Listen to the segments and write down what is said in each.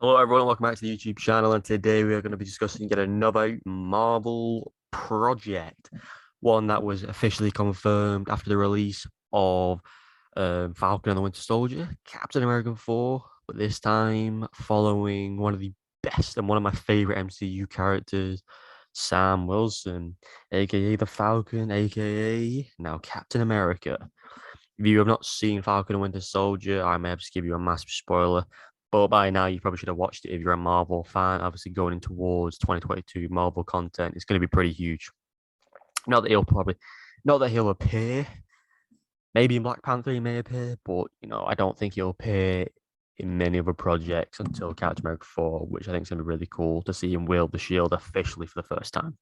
Hello, everyone. Welcome back to the YouTube channel. And today we are going to be discussing yet another Marvel project, one that was officially confirmed after the release of Falcon and the Winter Soldier, Captain America 4, but this time following one of the best and one of my favorite MCU characters, Sam Wilson, aka the Falcon, aka now Captain America. If you have not seen Falcon and Winter Soldier, I may have to give you a massive spoiler. But by now, you probably should have watched it if you're a Marvel fan. Obviously, going in towards 2022 Marvel content, it's going to be pretty huge. Not that he'll probably, not that he'll appear. Maybe in Black Panther he may appear, but I don't think he'll appear in many other projects until Captain America 4, which I think is going to be really cool to see him wield the shield officially for the first time.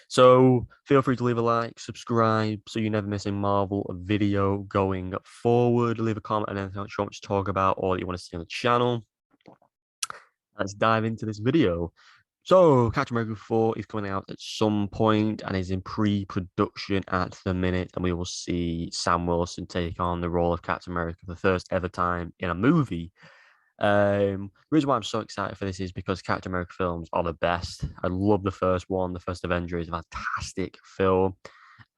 So feel free to leave a like, subscribe, so you never miss a Marvel video going forward. Leave a comment on anything else you want to talk about or that you want to see on the channel. Let's dive into this video. So, Captain America 4 is coming out at some point and is in pre-production at the minute, and we will see Sam Wilson take on the role of Captain America for the first ever time in a movie. The reason why I'm so excited for this is because Captain America films are the best. I love the first one. The first Avenger is a fantastic film,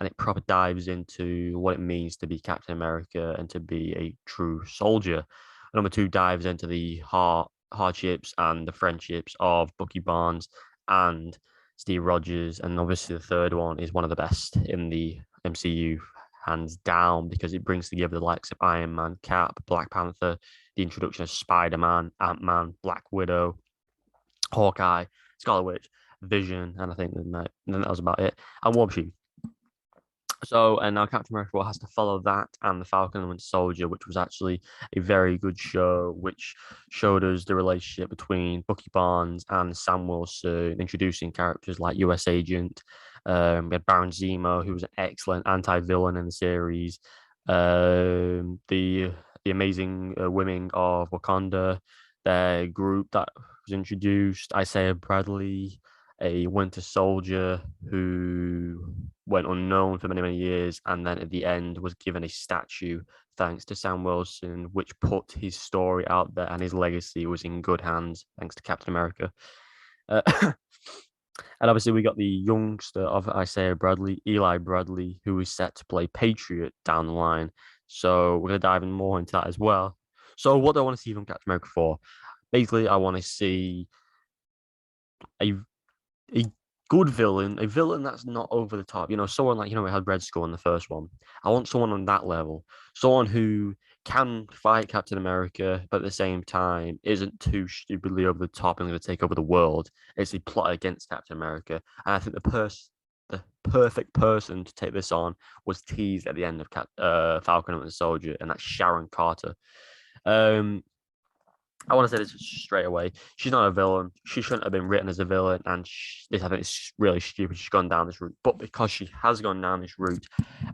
and it proper dives into what it means to be Captain America and to be a true soldier. Number two dives into the hardships and the friendships of Bucky Barnes and Steve Rogers, and obviously the third one is one of the best in the MCU, hands down, because it brings together the likes of Iron Man, Cap, Black Panther, the introduction of Spider Man, Ant Man, Black Widow, Hawkeye, Scarlet Witch, Vision, and I think that was about it, and War Machine. So, and now Captain America has to follow that and the Falcon and Winter Soldier, which was actually a very good show, which showed us the relationship between Bucky Barnes and Sam Wilson, introducing characters like US Agent. We had Baron Zemo, who was an excellent anti-villain in the series. The amazing women of Wakanda, their group that was introduced. Isaiah Bradley, a Winter Soldier who went unknown for many, many years, and then at the end was given a statue thanks to Sam Wilson, which put his story out there and his legacy was in good hands thanks to Captain America. Uh, and obviously, we got the youngster of Isaiah Bradley, Eli Bradley, who is set to play Patriot down the line. So we're going to dive in more into that as well. So, what do I want to see from Captain America 4? Basically, I want to see a a good villain, a villain that's not over the top. Someone like we had Red Skull in the first one. I want someone on that level, someone who can fight Captain America, but at the same time isn't too stupidly over the top and going to take over the world. It's a plot against Captain America, and I think the perfect person to take this on was teased at the end of Falcon and the Soldier, and that's Sharon Carter. Um, I want to say this straight away. She's not a villain. She shouldn't have been written as a villain, and I think it's really stupid. She's gone down this route, but because she has gone down this route,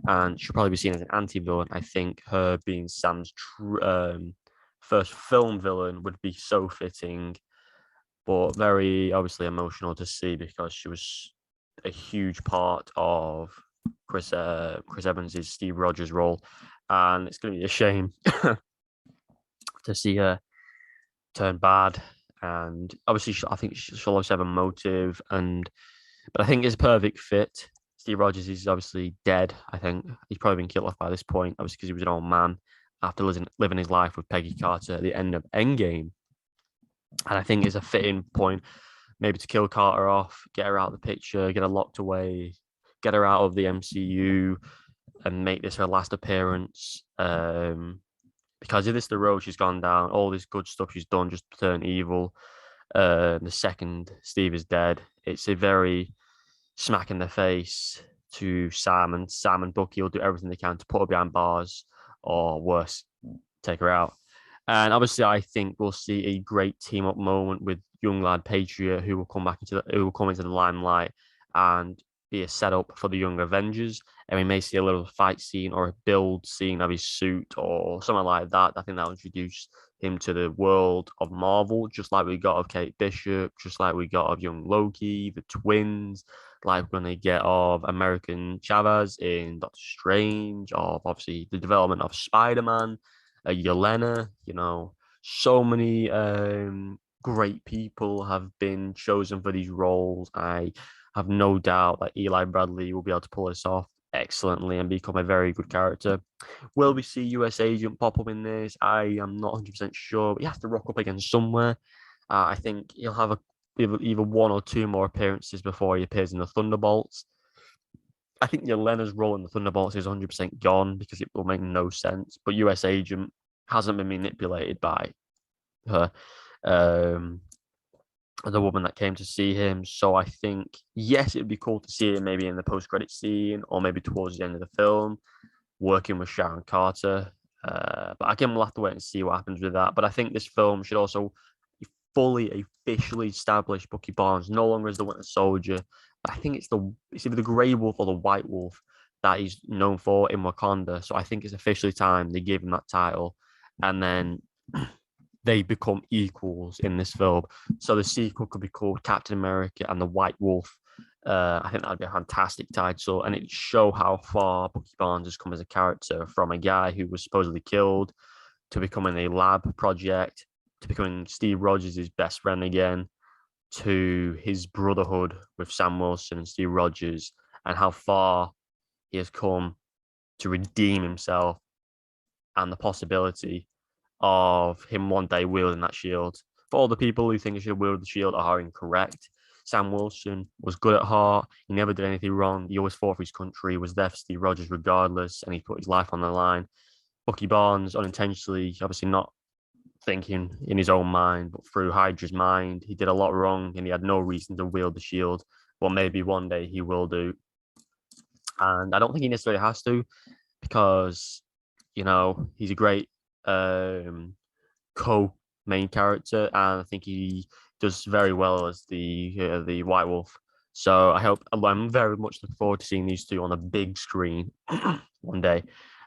and she'll probably be seen as an anti-villain, I think her being Sam's first film villain would be so fitting, but very obviously emotional to see because she was a huge part of Chris Evans' Steve Rogers role, and it's going to be a shame to see her turn bad. And obviously, I think she'll obviously have a motive, but I think it's a perfect fit. Steve Rogers is obviously dead. I think he's probably been killed off by this point, obviously because he was an old man after living his life with Peggy Carter at the end of Endgame. And I think it's a fitting point, maybe to kill Carter off, get her out of the picture, get her locked away, get her out of the MCU, and make this her last appearance. Because if this is the road she's gone down, all this good stuff she's done just turn evil. The second Steve is dead, it's a very smack in the face to Sam, and Sam and Bucky will do everything they can to put her behind bars, or worse, take her out. And obviously, I think we'll see a great team up moment with young lad Patriot, who will come into the limelight and be a setup for the young Avengers. And we may see a little fight scene or a build scene of his suit or something like that. I think that'll introduce him to the world of Marvel, just like we got of Kate Bishop, just like we got of young Loki, the twins, like we're going to get of American Chavez in Doctor Strange, of obviously the development of Spider Man, Yelena, so many great people have been chosen for these roles. I have no doubt that Eli Bradley will be able to pull this off excellently and become a very good character. Will we see US Agent pop up in this? I am not 100% sure, but he has to rock up again somewhere. I think he'll have either one or two more appearances before he appears in the Thunderbolts. I think Yelena's role in the Thunderbolts is 100% gone because it will make no sense. But US Agent hasn't been manipulated by her, the woman that came to see him. So I think, yes, it would be cool to see him maybe in the post-credit scene or maybe towards the end of the film, working with Sharon Carter. But again, we'll have to wait and see what happens with that. But I think this film should also fully officially establish Bucky Barnes no longer as the Winter Soldier. But I think it's either the Grey Wolf or the White Wolf that he's known for in Wakanda. So I think it's officially time they give him that title, and then they become equals in this film. So the sequel could be called Captain America and the White Wolf. I think that'd be a fantastic title, and it show how far Bucky Barnes has come as a character from a guy who was supposedly killed to becoming a lab project to becoming Steve Rogers' best friend again, to his brotherhood with Sam Wilson and Steve Rogers, and how far he has come to redeem himself and the possibility of him one day wielding that shield. For all the people who think he should wield the shield are incorrect. Sam Wilson was good at heart. He never did anything wrong. He always fought for his country. He was there for Steve Rogers regardless, and he put his life on the line. Bucky Barnes, unintentionally, obviously not thinking in his own mind, but through Hydra's mind, he did a lot wrong and he had no reason to wield the shield. But maybe one day he will do. And I don't think he necessarily has to because, he's a great co-main character, and I think he does very well as the White Wolf. So I'm very much looking forward to seeing these two on a big screen one day.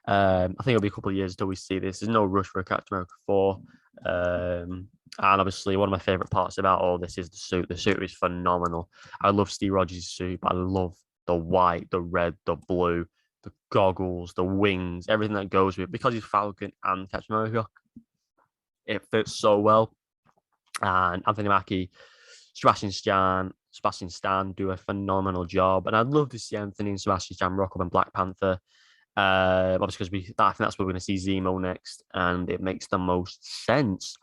I think it'll be a couple of years until we see this. There's no rush for a Captain America 4. And obviously, one of my favorite parts about all this is the suit. The suit is phenomenal. I love Steve Rogers' suit, but I love the white, the red, the blue, the goggles, the wings, everything that goes with it. Because he's Falcon and Captain America, it fits so well. And Anthony Mackie, Sebastian Stan do a phenomenal job. And I'd love to see Anthony and Sebastian Stan rock up in Black Panther. Obviously, because I think that's where we're going to see Zemo next, and it makes the most sense.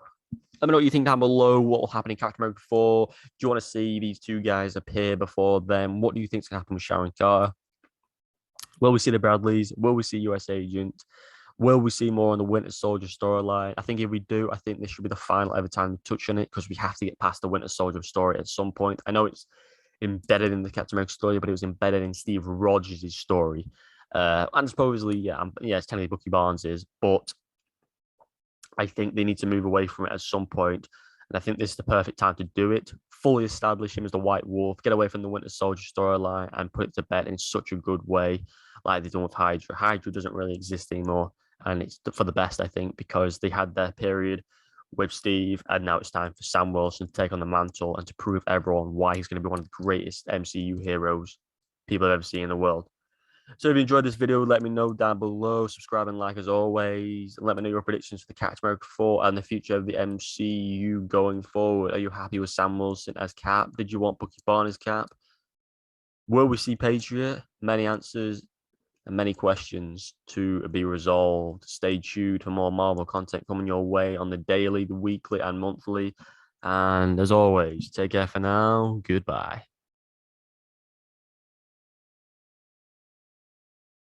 Let me know what you think down below. What will happen in Captain America 4? Do you want to see these two guys appear before them? What do you think is going to happen with Sharon Carter? Will we see the Bradleys? Will we see US Agent? Will we see more on the Winter Soldier storyline? I think if we do, I think this should be the final ever time to touch on it because we have to get past the Winter Soldier story at some point. I know it's embedded in the Captain America story, but it was embedded in Steve Rogers' story. And supposedly, it's technically Bucky Barnes is, but I think they need to move away from it at some point. And I think this is the perfect time to do it. Fully establish him as the White Wolf, get away from the Winter Soldier storyline, and put it to bed in such a good way, like they've done with Hydra. Hydra doesn't really exist anymore, and it's for the best, I think, because they had their period with Steve, and now it's time for Sam Wilson to take on the mantle and to prove everyone why he's going to be one of the greatest MCU heroes people have ever seen in the world. So if you enjoyed this video, let me know down below. Subscribe and like as always. And let me know your predictions for the Captain America 4 and the future of the MCU going forward. Are you happy with Sam Wilson as Cap? Did you want Bucky Barnes as Cap? Will we see Patriot? Many answers and many questions to be resolved. Stay tuned for more Marvel content coming your way on the daily, the weekly, and monthly. And as always, take care for now. Goodbye.